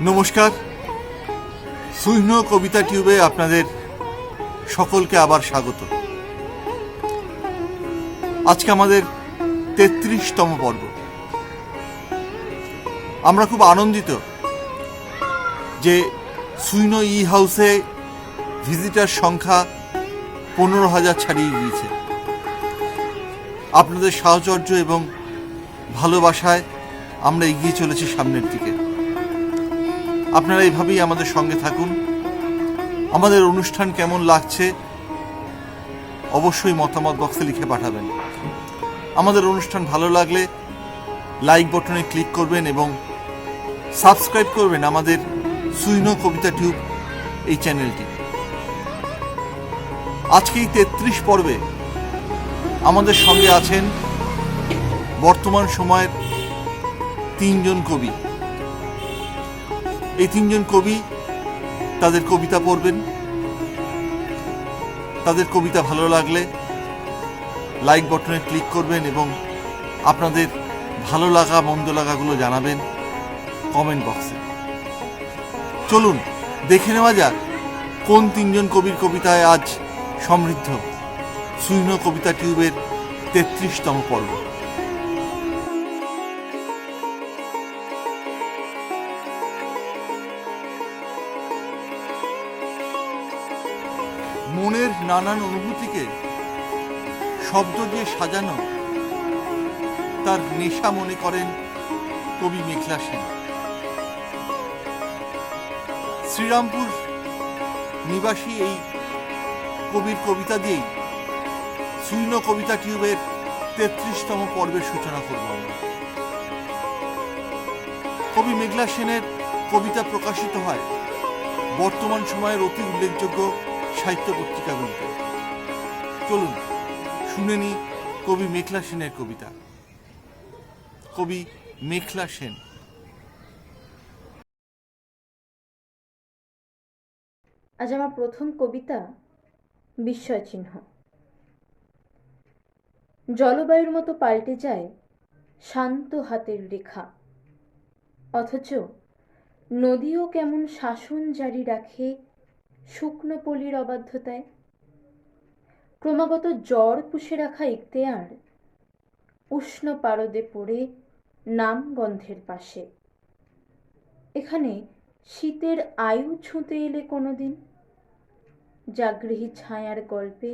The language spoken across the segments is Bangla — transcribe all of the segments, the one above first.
নমস্কার, সুইহ্ন কবিতা টিউবে আপনাদের সকলকে আবার স্বাগত। আজকে আমাদের ৩৩তম পর্ব। আমরা খুব আনন্দিত যে সুইহ্ন ই হাউসে ভিজিটার সংখ্যা ১৫,০০০ ছাড়িয়ে গিয়েছে। আপনাদের সাহচর্য এবং ভালোবাসায় আমরা এগিয়ে চলেছি সামনের দিকে। আপনারা এইভাবেই আমাদের সঙ্গে থাকুন। আমাদের অনুষ্ঠান কেমন লাগছে অবশ্যই মতামত বক্সে লিখে পাঠাবেন। আমাদের অনুষ্ঠান ভালো লাগলে লাইক বাটনে ক্লিক করবেন এবং সাবস্ক্রাইব করবেন আমাদের সুইহ্ন কবিতা টিউব এই চ্যানেলটি। আজকে এই ৩৩ পর্বে আমাদের সঙ্গে আছেন বর্তমান সময়ের ৩ জন কবি। এই ৩ জন কবি তাদের কবিতা পড়বেন। তাদের কবিতা ভালো লাগলে লাইক বাটনে ক্লিক করবেন এবং আপনাদের ভালো লাগা মন্দ লাগাগুলো জানাবেন কমেন্ট বক্সে। চলুন দেখে নেওয়া যাক কোন ৩ জন কবির কবিতায় আজ সমৃদ্ধ সুইহ্ন কবিতা টিউবের ৩৩তম পর্ব। মনের নানান অনুভূতিকে শব্দ দিয়ে সাজানো তার নেশা মনে করেন কবি মেঘলা সেন। শ্রীরামপুর নিবাসী এই কবির কবিতা দিয়েই সুইহ্ন কবিতা টিউবের ৩৩তম পর্বের সূচনা করব আমরা। কবি মেঘলা সেনের কবিতা প্রকাশিত হয় বর্তমান সময়ের অতি উল্লেখযোগ্য সাহিত্য পত্রিকাগুলিতে। চলুন শুনে নি কবি মেঘলা সেনের কবিতা। কবি মেঘলা সেন। আজ আমার প্রথম কবিতা বিস্ময় চিহ্ন। জলবায়ুর মতো পাল্টে যায় শান্ত হাতের রেখা, অথচ নদীও কেমন শাসন জারি রাখে শুকনো পলির অবাধ্যতায়। ক্রমাগত জ্বর পুষে রাখা ইখতিয়ার উষ্ণ পারদে পড়ে নাম গন্ধের পাশে। এখানে শীতের আয়ু ছুঁতে এলে কোনোদিন জাগৃহী ছায়ার গল্পে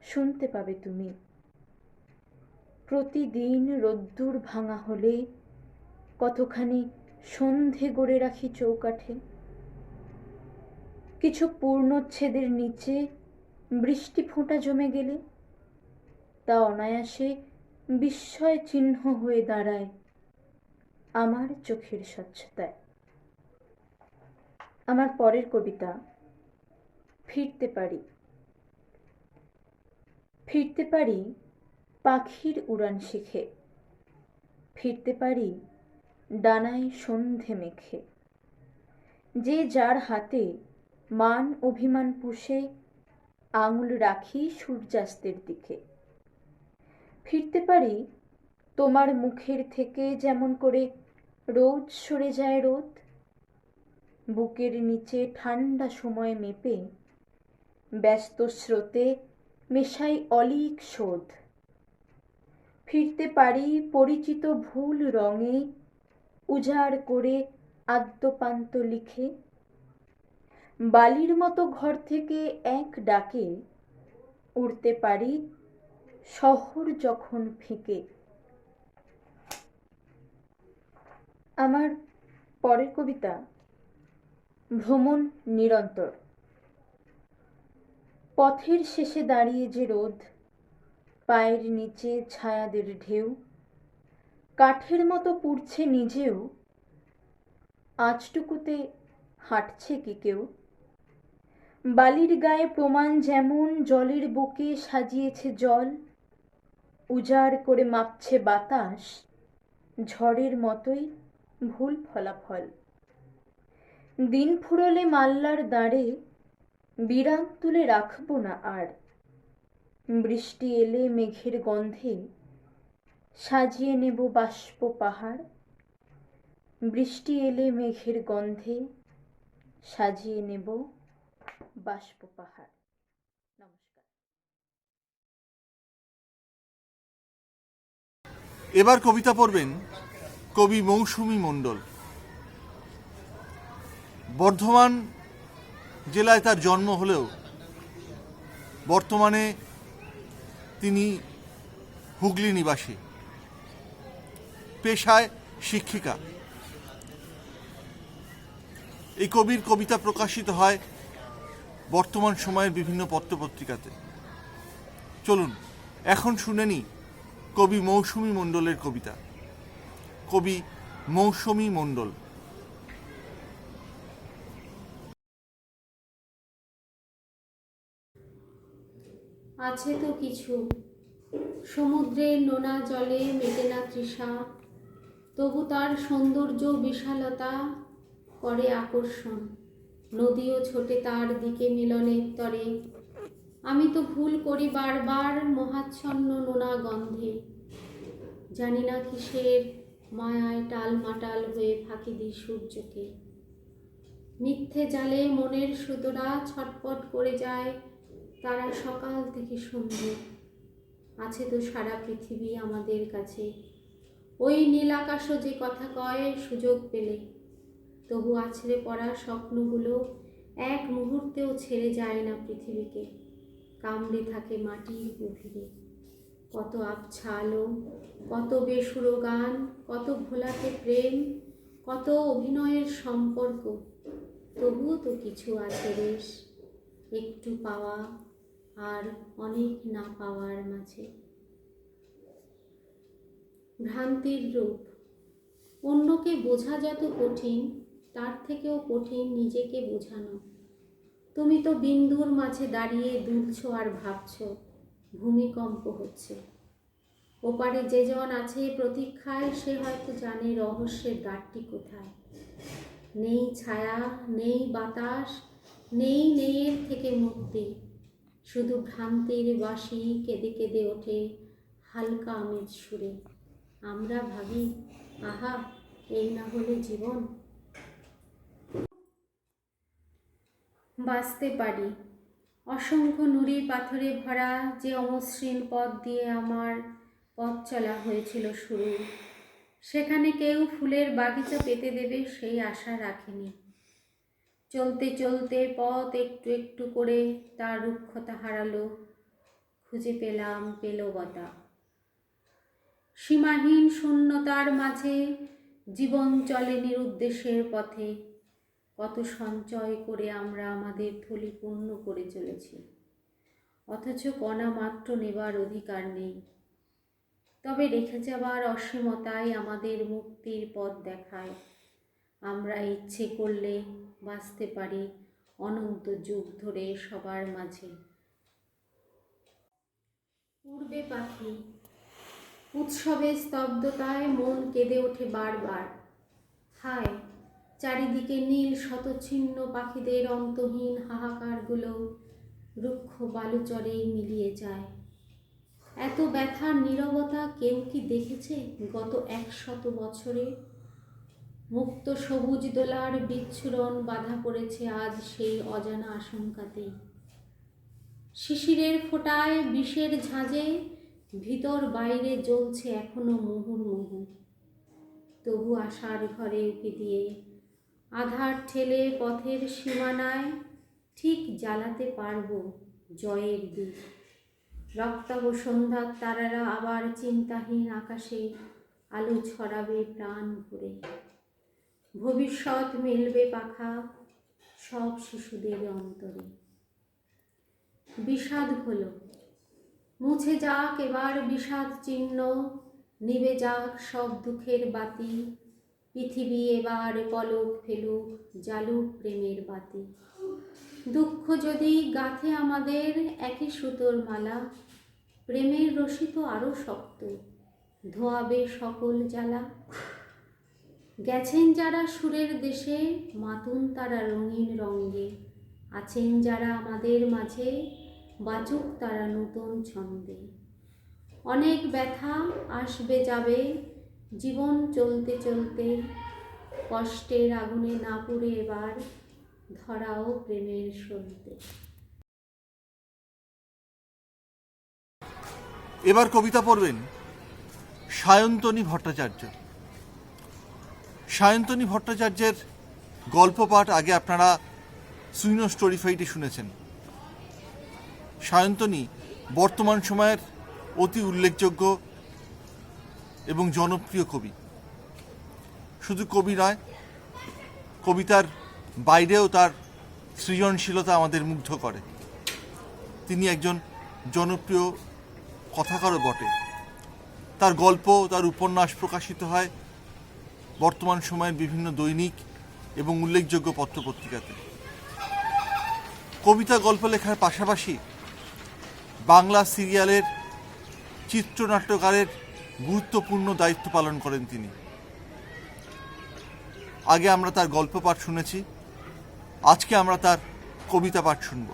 শুনতে পাবে তুমি। প্রতিদিন রোদ্দুর ভাঙা হলে কতখানি সন্ধে গড়ে রাখি চৌকাঠে। কিছু পূর্ণচ্ছেদের নিচে বৃষ্টি ফোঁটা জমে গেলে তা অনায়াসে বিস্ময় চিহ্ন হয়ে দাঁড়ায় আমার চোখের স্বচ্ছতায়। আমার পরের কবিতা ফিরতে পারি। ফিরতে পারি পাখির উড়ান শিখে, ফিরতে পারি ডানায় সন্ধে মেখে। যে যার হাতে মান অভিমান পুষে আঙুল রাখি সূর্যাস্তের দিকে। ফিরতে পারি তোমার মুখের থেকে যেমন করে রোজ সরে যায় রোদ, বুকের নিচে ঠান্ডা সময় মেপে ব্যস্ত স্রোতে মেশাই অলীক শোধ। ফিরতে পারি পরিচিত ভুল রঙে উজাড় করে আদ্যপান্ত লিখে। বালির মতো ঘর থেকে এক ডাকে উড়তে পারি শহর যখন ফিকে। আমার পরের কবিতা ভ্রমণ নিরন্তর। পথের শেষে দাঁড়িয়ে যে রোদ, পায়ের নিচে ছায়াদের ঢেউ, কাঠের মতো পুড়ছে নিজেও, আঁচটুকুতে হাঁটছে কি কেউ। বালির গায়ে প্রমাণ যেমন জলের বুকে সাজিয়েছে জল, উজাড় করে মাপছে বাতাস ঝড়ের মতোই ভুল ফলাফল। দিন ফুরলে মাল্লার দাঁড়ে বিরাম তুলে রাখবো না আর, বৃষ্টি এলে মেঘের গন্ধে সাজিয়ে নেব বাষ্প পাহাড়। বৃষ্টি এলে মেঘের গন্ধে সাজিয়ে নেব বাষ্প পাহাড়। নমস্কার। এবার কবিতা পড়বেন কবি মৌসুমী মণ্ডল। বর্ধমান জেলায় তার জন্ম হলেও বর্তমানে তিনি হুগলি নিবাসী, পেশায় শিক্ষিকা। এই কবির কবিতা প্রকাশিত হয় বর্তমান সময়ের বিভিন্ন পত্রপত্রিকাতে। চলুন এখন শুনে নিই কবি মৌসুমী মণ্ডলের কবিতা। কবি মৌসুমী মণ্ডল। আছে তো কিছু, সমুদ্রের নোনা জলে মেটে না তৃষা, তবু তার সৌন্দর্য বিশালতা করে আকর্ষণ। নদীও ছোটে তার দিকে মিলনের তরে। আমি তো ভুল করি বারবার মহাচ্ছন্ন নোনা গন্ধে। জানি না কিসের মায়ায় টালমাটাল হয়ে ফাঁকি দিই সূর্যকে। মিথ্যে জালে মনের সুতোরা ছটপট করে যায় তারা সকাল থেকে সন্ধ্যে। আছে তো সারা পৃথিবী আমাদের কাছে, ওই নীল আকাশও যে কথা কয় সুযোগ পেলে। তবু আছড়ে পড়া স্বপ্নগুলো এক মুহূর্তেও ছেড়ে যায় না পৃথিবীকে, কামড়ে থাকে মাটির গভীরে। কত আবছা আলো, কত বেসুরো গান, কত ভোলাতে প্রেম, কত অভিনয়ের সম্পর্ক। তবুও তো কিছু আছে রেশ, একটু পাওয়া আর অনেক না পাওয়ার মাঝে। ভ্রান্তির রূপ। অন্যকে বোঝা যত কঠিন, তার থেকেও কঠিন নিজেকে বোঝানো। তুমি তো বিন্দুর মাঝে দাঁড়িয়ে দুলছ আর ভাবছ ভূমিকম্প হচ্ছে। ওপারে যে জন আছে প্রতীক্ষায়, সে হয়তো জানে রহস্যের দ্বারটি কোথায়। নেই ছায়া, নেই বাতাস, নেই নেয়ের থেকে মুক্তি। শুধু ভ্রান্তির বাঁশি কেঁদে কেঁদে ওঠে হালকা আমেজ সুরে। আমরা ভাবি, আহা, এই না হলে জীবন। বাঁচতে পারি। অসংখ্য নুড়ি পাথরে ভরা যে অমসৃণ পথ দিয়ে আমার পথ চলা হয়েছিল শুরু, সেখানে কেউ ফুলের বাগিচা পেতে দেবে সেই আশা রাখেনি। চলতে চলতে পথ একটু একটু করে তার রুক্ষতা হারালো, খুঁজে পেলাম পেলবতা। সীমাহীন শূন্যতার মাঝে জীবন চলে নিরুদ্দেশের পথে। কত সঞ্চয় করে আমরা আমাদের থলি পূর্ণ করে চলেছি, অথচ কণা মাত্র নেবার অধিকার নেই। তবে রেখে যাবার অসীমতাই আমাদের মুক্তির পথ দেখায়। আমরা ইচ্ছে করলে বাঁচতে পারি অনন্ত যুগ ধরে সবার মাঝে। উড়বে পাখি। উৎসবের স্তব্ধতায় মন কেঁদে ওঠে বারবার। হায়, চারিদিকে নীল শতচ্ছিন্ন পাখিদের অন্তহীন হাহাকারগুলো রুক্ষ বালুচরেই মিলিয়ে যায়। এত ব্যথার নীরবতা কেউ কি দেখেছে গত 100 বছরে? মুক্ত সবুজ দোলার বিচ্ছুরণ বাধা পড়েছে আজ সেই অজানা আশঙ্কাতেই। শিশিরের ফোঁটায় বিষের ঝাঁঝে ভিতর বাইরে জ্বলছে এখনো মুহুর্মুহু। তবু আশার ঘরে উকি দিয়ে আধার ঠেলে পথের সীমানায় ঠিক জ্বালাতে পারবো জয়ের দিক। রক্তাভ সন্ধ্যার তারারা আবার চিন্তাহীন আকাশে আলো ছড়াবে প্রাণ ভরে। ভবিষ্যৎ মেলবে পাখা সব শিশুদের অন্তরে। বিষাদ হলো, মুছে যাক এবার বিষাদ চিহ্ন, নিভে যাক সব দুঃখের বাতি। পৃথিবী এবার পলক ফেলুক, জ্বালুক প্রেমের বাতি। দুঃখ যদি গাঁথে আমাদের একই সুতোর মালা, প্রেমের রশি তো আরো শক্ত, ধোয়াবে সকল জ্বালা। গেছেন যারা সুরের দেশে, মাতুন তারা রঙিন রঙ্গে। আছেন যারা আমাদের মাঝে, বাঁচুক তারা নতুন ছন্দে। অনেক ব্যথা আসবে যাবে জীবন চলতে চলতে, কষ্টের আগুনে না পুড়ে এবার ধরাও প্রেমের সলতে। এবার কবিতা পড়বেন সায়ন্তনী ভট্টাচার্য। সায়ন্তনী ভট্টাচার্যের গল্প পাঠ আগে আপনারা সুইনো স্টোরিফাইটে শুনেছেন। সায়ন্তনী বর্তমান সময়ের অতি উল্লেখযোগ্য এবং জনপ্রিয় কবি। শুধু কবি নয়, কবিতার বাইরেও তার সৃজনশীলতা আমাদের মুগ্ধ করে। তিনি একজন জনপ্রিয় কথাকারও বটে। তার গল্প, তার উপন্যাস প্রকাশিত হয় বর্তমান সময়ের বিভিন্ন দৈনিক এবং উল্লেখযোগ্য পত্রপত্রিকাতে। কবিতা গল্প লেখার পাশাপাশি বাংলা সিরিয়ালের চিত্রনাট্যকারের গুরুত্বপূর্ণ দায়িত্ব পালন করেন তিনি। আগে আমরা তার গল্প পাঠ শুনেছি, আজকে আমরা তার কবিতা পাঠ শুনব।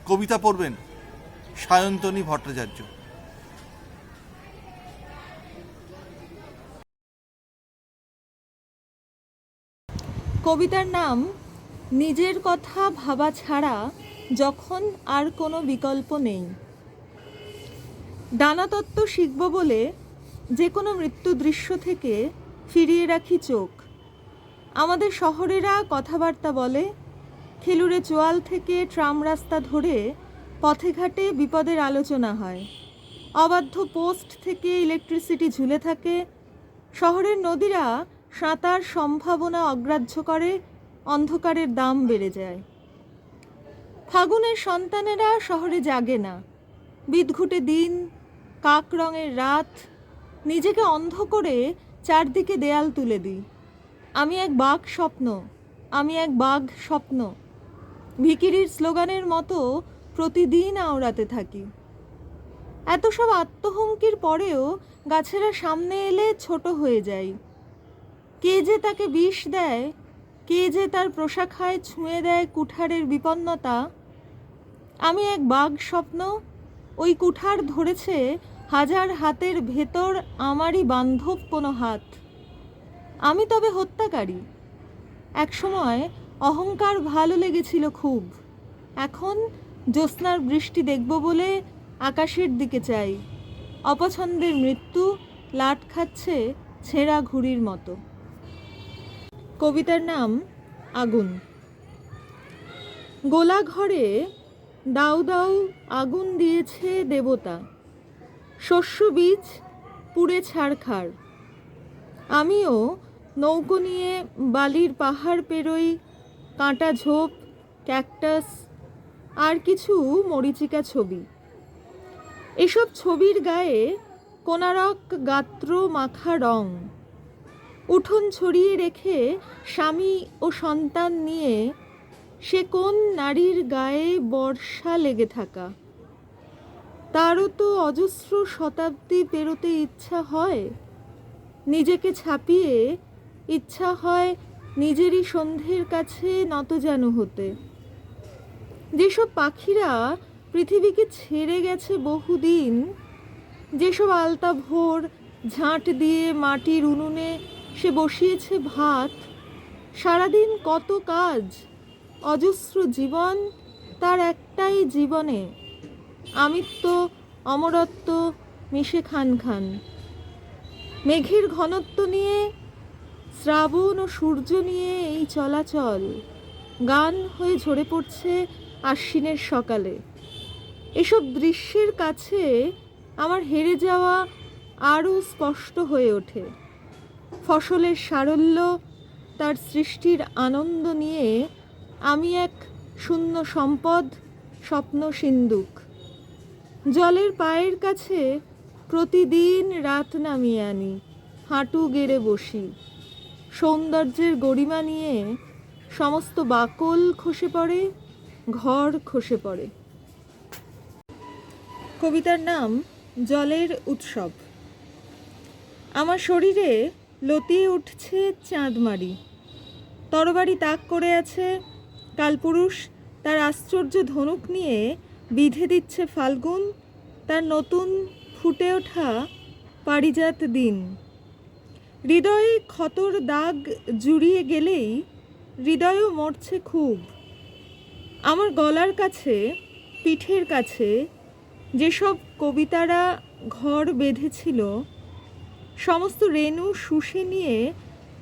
কবিতা পড়বেন সায়ন্তনী ভট্টাচার্য। কবিতার নাম নিজের কথা ভাবা ছাড়া যখন আর কোনো বিকল্প নেই। দানাতত্ত্ব শিখব বলে যে কোনো মৃত্যু দৃশ্য থেকে ফিরিয়ে রাখি চোখ। আমাদের শহরেরা কথাবার্তা বলে, খেলুড়ে চোয়াল থেকে ট্রাম রাস্তা ধরে পথে ঘাটে বিপদের আলোচনা হয়। অবাধ্য পোস্ট থেকে ইলেকট্রিসিটি ঝুলে থাকে। শহরের নদীরা সাঁতার সম্ভাবনা অগ্রাহ্য করে, অন্ধকারের দাম বেড়ে যায়। ফাগুনের সন্তানেরা শহরে জাগে না। বিদঘুটে দিন, কাক রঙের রাত, নিজেকে অন্ধ করে চারদিকে দেয়াল তুলে দিই। আমি এক বাঘ স্বপ্ন, আমি এক বাঘ স্বপ্ন, ভিখিরির স্লোগানের মতো প্রতিদিন আওড়াতে থাকি। এত সব আত্মহুমকির পরেও গাছেরা সামনে এলে ছোট হয়ে যায়। কে যে তাকে বিষ দেয়, কে যে তার প্রশাখায় ছুঁয়ে দেয় কুঠারের বিপন্নতা। আমি এক বাঘ স্বপ্ন, ওই কুঠার ধরেছে হাজার হাতের ভেতর আমারই বান্ধব কোনো হাত। আমি তবে হত্যাকারী। একসময় অহংকার ভালো লেগেছিল খুব, এখন জ্যোৎস্নার বৃষ্টি দেখব বলে আকাশের দিকে চাই। অপছন্দের মৃত্যু লাট খাচ্ছে ছেঁড়া ঘুড়ির মতো। কবিতার নাম আগুন। গোলা ঘরে দাউ দাউ আগুন দিয়েছে দেবতা, শস্য বীজ পুড়ে ছারখার। আমিও নৌকো নিয়ে বালির পাহাড় পেরোই, কাঁটা ঝোপ, ক্যাকটাস আর কিছু মরিচিকা ছবি। এসব ছবির গায়ে কোনারক গাত্র মাখা রং। উঠোন ছড়িয়ে রেখে স্বামী ও সন্তান নিয়ে সে কোন নারীর গায়ে বর্ষা লেগে থাকা। তারও তো অজস্র শতাব্দী পেরোতে ইচ্ছা হয়, নিজেকে ছাপিয়ে ইচ্ছা হয় নিজেরই সন্ধ্যের কাছে নতজানু হতে। যেসব পাখিরা পৃথিবীকে ছেড়ে গেছে বহুদিন, যেসব আলতা ভোর ঝাঁট দিয়ে মাটির উনুনে সে বসিয়েছে ভাত। সারাদিন কত কাজ, অজস্র জীবন তার একটাই জীবনে। আমিত্ব অমরত্ব মিশে খান খান। মেঘের ঘনত্ব নিয়ে, শ্রাবণ ও সূর্য নিয়ে এই চলাচল গান হয়ে ঝরে পড়ছে আশ্বিনের সকালে। এসব দৃশ্যের কাছে আমার হেরে যাওয়া আরও স্পষ্ট হয়ে ওঠে। ফসলের সারল্য, তার সৃষ্টির আনন্দ নিয়ে আমি এক শূন্য সম্পদ, স্বপ্ন সিন্দুক। জলের পায়ের কাছে প্রতিদিন রাত নামিয়ে আনি, হাঁটু গেড়ে বসি। সৌন্দর্যের গরিমা নিয়ে সমস্ত বাকল খসে পড়ে, ঘর খসে পড়ে। কবিতার নাম জলের উৎসব। আমার শরীরে লতিয়ে উঠছে চাঁদমারি। তরবারি তাক করে আছে, কালপুরুষ তার আশ্চর্য ধনুক নিয়ে বিধে দিচ্ছে ফাল্গুন, তার নতুন ফুটে ওঠা পারিজাত দিন। হৃদয়ে ক্ষতর দাগ জুড়িয়ে গেলেই হৃদয়ও মরছে খুব। আমার গলার কাছে, পিঠের কাছে যেসব কবিতারা ঘর বেঁধেছিল, সমস্ত রেণু শুষে নিয়ে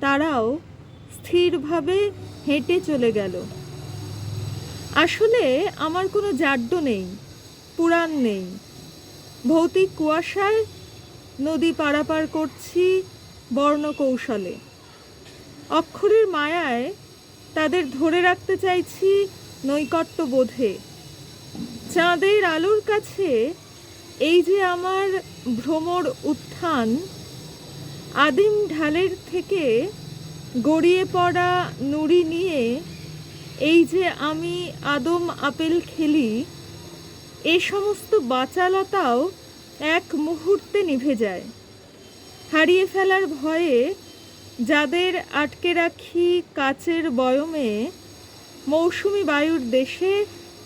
তারাও স্থিরভাবে হেঁটে চলে গেল। আসলে আমার কোনো জাড্য নেই, পুরাণ নেই। ভৌতিক কুয়াশায় নদী পারাপার করছি বর্ণকৌশলে। অক্ষরের মায়ায় তাদের ধরে রাখতে চাইছি নৈকট্য বোধে। চাঁদের আলোর কাছে এই যে আমার ভ্রমর উত্থান, আদিম ঢালের থেকে গড়িয়ে পড়া নুড়ি নিয়ে এই যে আমি আদম আপেল খেলি, এ সমস্ত বাচালতাও এক মুহূর্তে নিভে যায়। হারিয়ে ফেলার ভয়ে যাদের আটকে রাখি কাচের বয়মে, মৌসুমি বায়ুর দেশে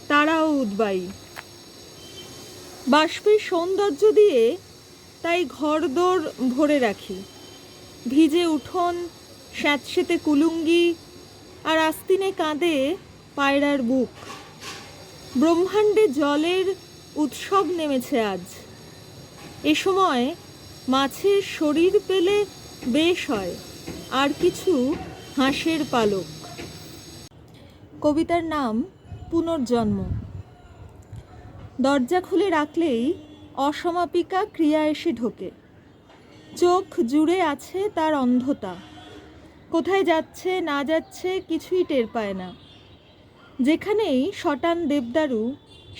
তারাও উদ্বায়ী। বাষ্পের সৌন্দর্য দিয়ে তাই ঘরদোর ভরে রাখি। ভিজে উঠোন, স্যাঁতসেঁতে কুলুঙ্গি, আর আস্তিনে কাঁদে পায়রার বুক। ব্রহ্মাণ্ডে জলের উৎসব নেমেছে আজ। এ সময় মাছের শরীর পেলে বেশ হয়, আর কিছু হাঁসের পালক। কবিতার নাম পুনর্জন্ম। দরজা খুলে রাখলেই অসমাপিকা ক্রিয়া এসে ঢোকে। চোখ জুড়ে আছে তার অন্ধতা। কোথায় যাচ্ছে না যাচ্ছে কিছুই টের পায় না। যেখানেই শটান দেবদারু,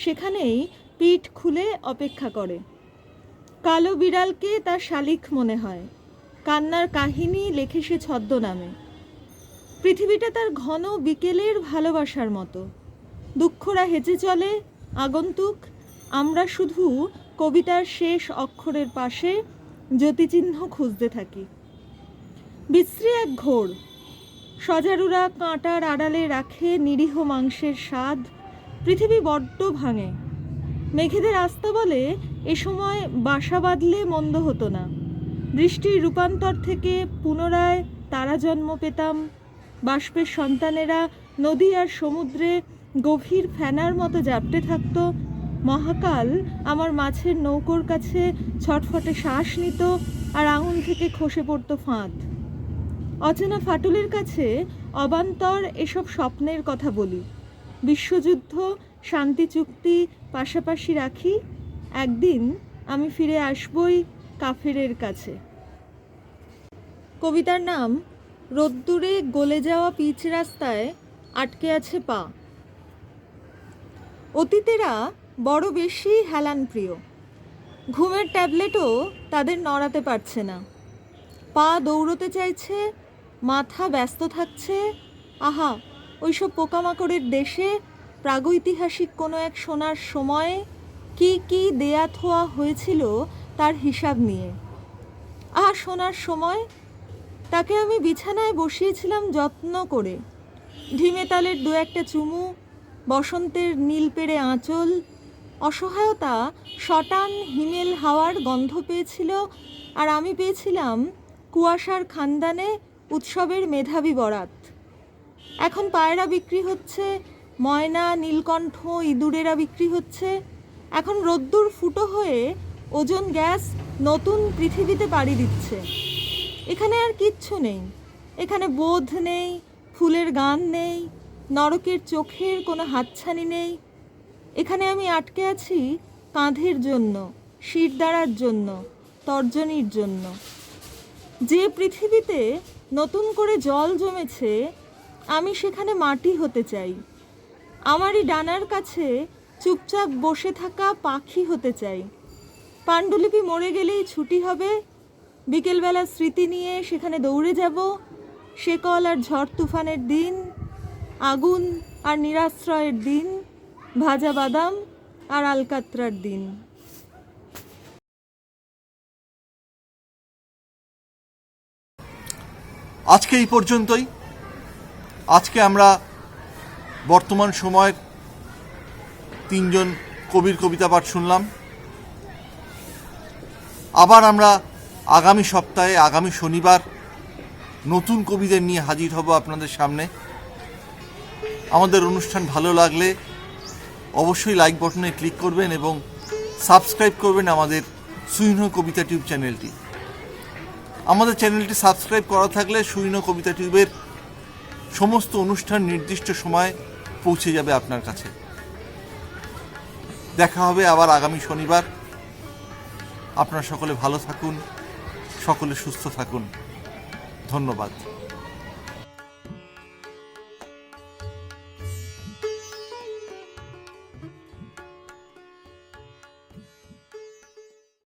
সেখানেই পিঠ খুলে অপেক্ষা করে। কালো বিড়ালকে তার শালিক মনে হয়। কান্নার কাহিনী লেখে সে ছদ্মনামে। পৃথিবীটা তার ঘন বিকেলের ভালোবাসার মতো। দুঃখরা হেঁচে চলে, আগন্তুক। আমরা শুধু কবিতার শেষ অক্ষরের পাশে জ্যোতিচিহ্ন খুঁজতে থাকি। বিশ্রী এক ঘোর। সজারুরা কাঁটার আড়ালে রাখে নিরীহ মাংসের স্বাদ। পৃথিবী বড্ড ভাঙে। মেঘেদের আস্থা বলে এ সময় বাসা বাঁধলে মন্দ হতো না। বৃষ্টির রূপান্তর থেকে পুনরায় তারা জন্ম পেতাম। বাষ্পের সন্তানেরা নদী আর সমুদ্রে গভীর ফেনার মতো জাপটে থাকতো। মহাকাল আমার মাছের নৌকোর কাছে ছটফটে শ্বাস নিত, আর আঙুল থেকে খসে পড়তো ফাঁদ। অচেনা ফাটলের কাছে অবান্তর এসব স্বপ্নের কথা বলি। বিশ্বযুদ্ধ, শান্তি চুক্তি পাশাপাশি রাখি। একদিন আমি ফিরে আসবই কাফেরের কাছে। কবিতার নাম রোদ্দুরে গলে যাওয়া পিচ রাস্তায় আটকে আছে পা। অতীতেরা বড় বেশি হেলান প্রিয়। ঘুমের ট্যাবলেটও তাদের নড়াতে পারছে না। পা দৌড়তে চাইছে, মাথা ব্যস্ত থাকছে। আহা, ওইসব পোকামাকড়ের দেশে প্রাগৈতিহাসিক কোনো এক সোনার সময়ে কি কি দেয়া থোয়া হয়েছিল তার হিসাব নিয়ে। আহা, সোনার সময়! তাকে আমি বিছানায় বসিয়েছিলাম যত্ন করে। ঢিমে তালের দু একটা চুমু, বসন্তের নীল পেড়ে আঁচল। অসহায়তা শটান হিমেল হাওয়ার গন্ধ পেয়েছিল, আর আমি পেয়েছিলাম কুয়াশার খানদানে উৎসবের মেধাবী বরাত। এখন পায়রা বিক্রি হচ্ছে, ময়না, নীলকণ্ঠ, ইঁদুরেরা বিক্রি হচ্ছে। এখন রোদ্দুর ফুটো হয়ে ওজন গ্যাস নতুন পৃথিবীতে পাড়ি দিচ্ছে। এখানে আর কিচ্ছু নেই। এখানে বোধ নেই, ফুলের গান নেই, নরকের চোখের কোনো হাতছানি নেই। এখানে আমি আটকে আছি কাঁধের জন্য, শিরদাঁড়ার জন্য, তর্জনীর জন্য। যে পৃথিবীতে নতুন করে জল জমেছে, আমি সেখানে মাটি হতে চাই। আমারই ডানার কাছে চুপচাপ বসে থাকা পাখি হতে চাই। পাণ্ডুলিপি মরে গেলেই ছুটি হবে। বিকেলবেলা স্মৃতি নিয়ে সেখানে দৌড়ে যাব। শেকল আর ঝড় তুফানের দিন, আগুন আর নিরাশ্রয়ের দিন, ভাজা বাদাম আর আলকাত্রার দিন। আজকে এই পর্যন্তই। আজকে আমরা বর্তমান সময়ের 3 জন কবির কবিতা পাঠ শুনলাম। আবার আমরা আগামী সপ্তাহে, আগামী শনিবার নতুন কবিদের নিয়ে হাজির হব আপনাদের সামনে। আমাদের অনুষ্ঠান ভালো লাগলে অবশ্যই লাইক বাটনে ক্লিক করবেন এবং সাবস্ক্রাইব করবেন আমাদের সুইন কবিতা টিউব চ্যানেলটি। আমাদের চ্যানেলটি সাবস্ক্রাইব করা থাকলে সুইন কবিতা টিউবের সমস্ত অনুষ্ঠান নির্দিষ্ট সময় পৌঁছে যাবে আপনার কাছে। দেখা হবে আবার আগামী শনিবার। আপনারা সকলে ভালো থাকুন, সকলে সুস্থ থাকুন। ধন্যবাদ।